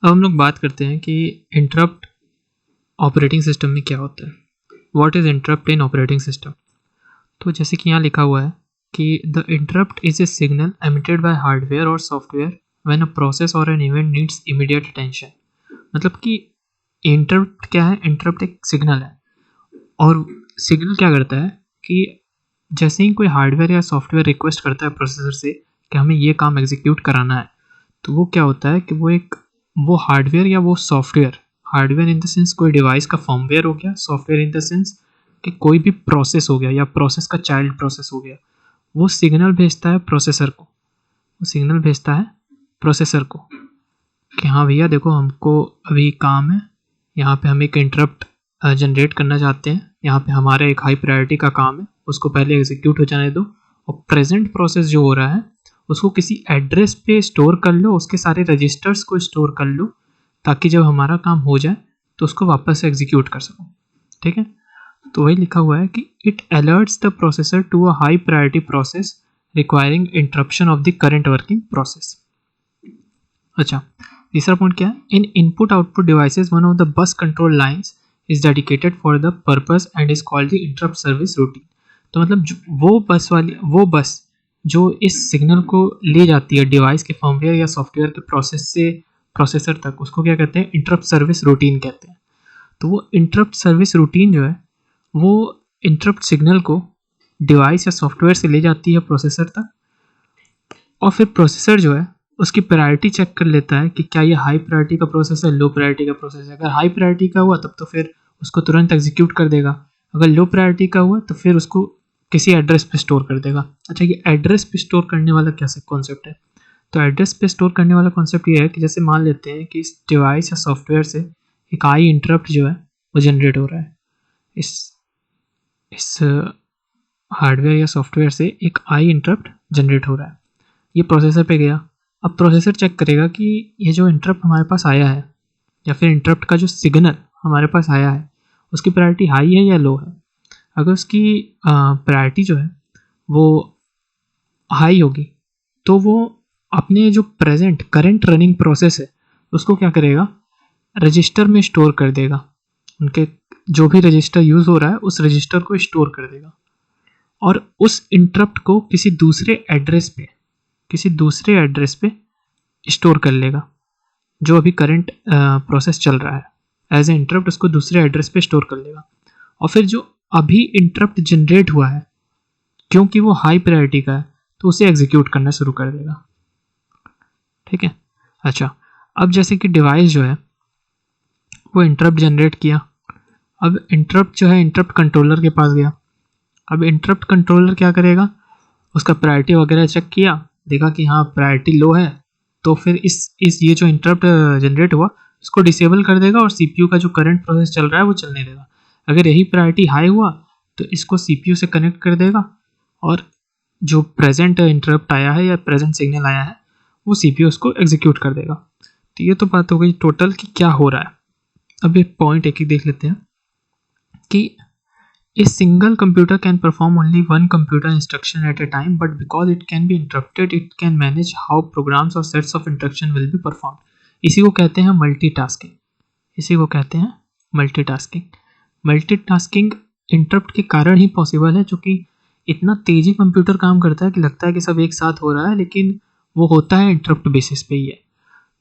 अब हम लोग बात करते हैं कि इंटरप्ट ऑपरेटिंग सिस्टम में क्या होता है। What is interrupt in operating system. तो जैसे कि यहाँ लिखा हुआ है कि the interrupt is a signal emitted by hardware और सॉफ्टवेयर व्हेन अ प्रोसेस और an event needs immediate attention. मतलब कि इंटरप्ट क्या है? इंटरप्ट एक सिग्नल है और सिग्नल क्या करता है कि जैसे ही कोई हार्डवेयर या सॉफ्टवेयर रिक्वेस्ट करता है प्रोसेसर से कि हमें ये काम एग्जीक्यूट कराना है, तो वो क्या होता है कि वो हार्डवेयर या वो software, hardware in the sense कोई डिवाइस का फर्मवेयर हो गया, सॉफ्टवेयर इन द सेंस कि कोई भी प्रोसेस हो गया या प्रोसेस का चाइल्ड प्रोसेस हो गया, वो सिग्नल भेजता है प्रोसेसर को। वो सिग्नल भेजता है प्रोसेसर को कि हाँ भैया देखो, हमको अभी काम है, यहाँ पे हम एक इंटरप्ट जनरेट करना चाहते हैं, यहाँ पे हमारा एक हाई प्रायोरिटी का काम है, उसको पहले एग्जीक्यूट हो जाने दो और प्रेजेंट प्रोसेस जो हो रहा है उसको किसी एड्रेस पे स्टोर कर लो, उसके सारे रजिस्टर्स को स्टोर कर लो ताकि जब हमारा काम हो जाए तो उसको वापस से एग्जीक्यूट कर सको। ठीक है, तो वही लिखा हुआ है कि it alerts the processor to a high priority process requiring interruption of the current working process. अच्छा, तीसरा पॉइंट क्या है? In input output devices one of the bus control lines is dedicated for the purpose and is called the interrupt service routine. तो मतलब वो बस जो इस सिग्नल को ले जाती है डिवाइस के फर्मवेयर या सॉफ्टवेयर के प्रोसेस से प्रोसेसर तक, उसको क्या कहते हैं? इंटरप्ट सर्विस रूटीन कहते हैं। तो वो इंटरप्ट सर्विस रूटीन जो है वो इंटरप्ट सिग्नल को डिवाइस या सॉफ्टवेयर से ले जाती है प्रोसेसर तक, और फिर प्रोसेसर जो है उसकी प्रायोरिटी चेक कर लेता है कि क्या ये हाई प्रायोरिटी का प्रोसेस है, लो प्रायोरिटी का प्रोसेस है। अगर हाई प्रायोरिटी का हुआ तब तो फिर उसको तुरंत एग्जीक्यूट कर देगा, अगर लो प्रायोरिटी का हुआ तो फिर उसको किसी एड्रेस पे स्टोर कर देगा। अच्छा, ये एड्रेस पे स्टोर करने वाला क्या कॉन्सेप्ट है? तो एड्रेस पे स्टोर करने वाला कॉन्सेप्ट ये है कि जैसे मान लेते हैं कि इस डिवाइस या सॉफ्टवेयर से एक आई इंटरप्ट जो है वो जनरेट हो रहा है, इस हार्डवेयर या सॉफ्टवेयर से एक आई इंटरप्ट जनरेट हो रहा है, ये प्रोसेसर पे गया। अब प्रोसेसर चेक करेगा कि ये जो इंटरप्ट हमारे पास आया है या फिर इंटरप्ट का जो सिग्नल हमारे पास आया है उसकी प्रायोरिटी हाई है या लो है। अगर उसकी प्रायोरिटी जो है वो हाई होगी तो वो अपने जो करंट रनिंग प्रोसेस है उसको क्या करेगा? रजिस्टर में स्टोर कर देगा, उनके जो भी रजिस्टर यूज़ हो रहा है उस रजिस्टर को स्टोर कर देगा और उस इंटरप्ट को किसी दूसरे एड्रेस पे स्टोर कर लेगा जो अभी करंट प्रोसेस चल रहा है। एज ए इंटरप्ट उसको दूसरे एड्रेस पे स्टोर कर लेगा और फिर जो अभी इंटरप्ट जनरेट हुआ है क्योंकि वो हाई प्रायोरिटी का है तो उसे एग्जीक्यूट करना शुरू कर देगा। ठीक है। अच्छा, अब जैसे कि डिवाइस जो है वो इंटरप्ट जनरेट किया, अब इंटरप्ट जो है इंटरप्ट कंट्रोलर के पास गया। अब इंटरप्ट कंट्रोलर क्या करेगा? उसका प्रायोरिटी वगैरह चेक किया, देखा कि हाँ प्रायोरिटी लो है, तो फिर इस ये जो इंटरप्ट जनरेट हुआ इसको डिसेबल कर देगा और सीपीयू का जो करंट प्रोसेस चल रहा है वो चलने देगा। अगर यही प्रायोरिटी हाई हुआ तो इसको सीपीयू से कनेक्ट कर देगा और जो प्रेजेंट इंटरप्ट आया है या प्रेजेंट सिग्नल आया है वो सीपीयू उसको एग्जीक्यूट कर देगा। तो ये तो बात हो गई टोटल कि क्या हो रहा है। अब एक पॉइंट एक देख लेते हैं कि A single computer can perform only one computer instruction at a time, but because it can be interrupted, it can manage how programs or sets of instruction will be performed. इसी को कहते हैं multitasking interrupt के कारण ही possible है, क्योंकि इतना तेजी कंप्यूटर काम करता है कि लगता है कि सब एक साथ हो रहा है, लेकिन वो होता है इंटरप्ट बेसिस पे ही है।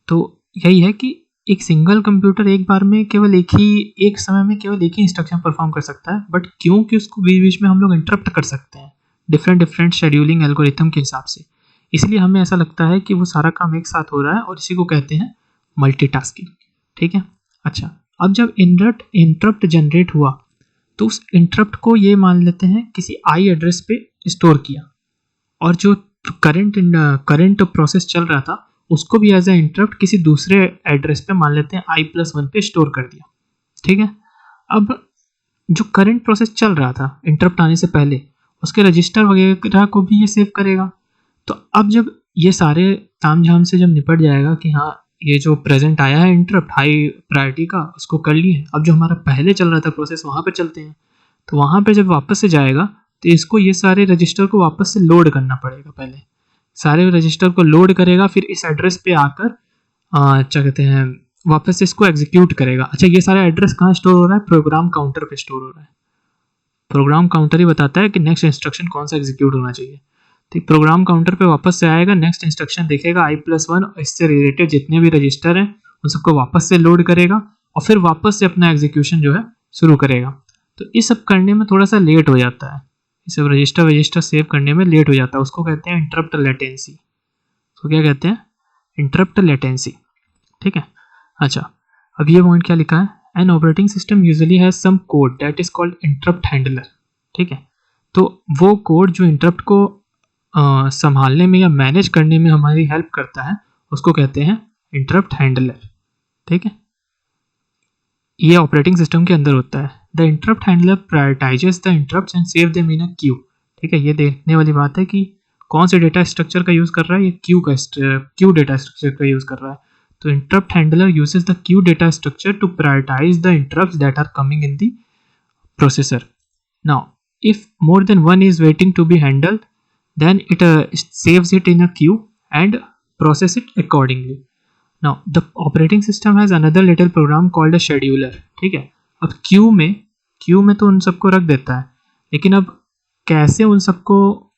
तो यही है कि एक सिंगल कंप्यूटर एक समय में केवल एक ही इंस्ट्रक्शन परफॉर्म कर सकता है, बट क्योंकि उसको बीच बीच में हम लोग इंटरप्ट कर सकते हैं डिफरेंट शेड्यूलिंग एल्गोरिथम के हिसाब से, इसलिए हमें ऐसा लगता है कि वो सारा काम एक साथ हो रहा है और इसी को कहते हैं मल्टीटास्किंग। ठीक है। अच्छा, अब जब इंटरप्ट जनरेट हुआ तो उस इंटरप्ट को ये मान लेते हैं किसी आई एड्रेस पे स्टोर किया और जो करंट प्रोसेस चल रहा था उसको भी एज ए इंटरप्ट किसी दूसरे एड्रेस पे मान लेते हैं i+1 पे स्टोर कर दिया। ठीक है। अब जो करंट प्रोसेस चल रहा था इंटरप्ट आने से पहले उसके रजिस्टर वगैरह को भी ये सेव करेगा। तो अब जब ये सारे तामझाम से जब निपट जाएगा कि हाँ ये जो प्रेजेंट आया है इंटरप्ट हाई प्रायोरिटी का उसको कर लिए, अब जो हमारा पहले चल रहा था प्रोसेस वहाँ पे चलते हैं, तो वहाँ पे जब वापस से जाएगा तो इसको ये सारे रजिस्टर को वापस से लोड करना पड़ेगा। पहले सारे रजिस्टर को लोड करेगा, फिर इस एड्रेस पे आकर क्या कहते हैं वापस से इसको एग्जीक्यूट करेगा। अच्छा, ये सारा एड्रेस कहाँ स्टोर हो रहा है? प्रोग्राम काउंटर पे स्टोर हो रहा है। प्रोग्राम काउंटर ही बताता है कि नेक्स्ट इंस्ट्रक्शन कौन सा एग्जीक्यूट होना चाहिए। तो प्रोग्राम काउंटर पे वापस से आएगा, नेक्स्ट इंस्ट्रक्शन देखेगा, i+1 इससे रिलेटेड जितने भी रजिस्टर हैं उन सबको वापस से लोड करेगा और फिर वापस से अपना एग्जीक्यूशन जो है शुरू करेगा। तो इस सब करने में थोड़ा सा लेट हो जाता है, ये सब रजिस्टर सेव करने में लेट हो जाता है, उसको कहते हैं इंटरप्ट लेटेंसी। तो क्या कहते हैं? Interrupt latency. ठीक है। अच्छा, अब ये पॉइंट क्या लिखा है? An operating system usually has some code that is called interrupt handler. ठीक है, तो वो कोड जो इंटरप्ट को संभालने में या मैनेज करने में हमारी हेल्प करता है उसको कहते हैं इंटरप्ट हैंडलर। ठीक है, ये ऑपरेटिंग सिस्टम के अंदर होता है। The interrupt handler prioritises the interrupts and save them in a queue. ठीक है, ये देखने वाली बात है कि कौन से डेटा स्ट्रक्चर का यूज़ कर रहा है, ये क्यू डेटा स्ट्रक्चर का यूज़ कर रहा है। तो interrupt handler uses the queue data structure to prioritize the interrupts that are coming in the processor. Now, if more than one is waiting to be handled, then it saves it in a queue and process it accordingly. Now, the operating system has another little program called a scheduler. ठीक है, अब Q में तो उन सबको रख देता है, लेकिन अब कैसे उन सबको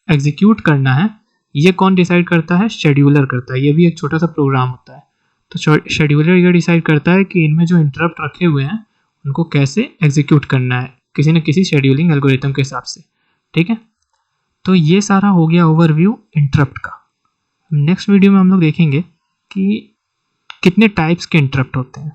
एग्जीक्यूट करना है ये कौन डिसाइड करता है? शेड्यूलर करता है। ये भी एक छोटा सा प्रोग्राम होता है। तो शेड्यूलर ये डिसाइड करता है कि इनमें जो इंटरप्ट रखे हुए हैं उनको कैसे एग्जीक्यूट करना है किसी न किसी शेड्यूलिंग एल्गोरिथम के हिसाब से। ठीक है, तो ये सारा हो गया ओवरव्यू इंटरप्ट का। नेक्स्ट वीडियो में हम लोग देखेंगे कि कितने टाइप्स के इंटरप्ट होते हैं।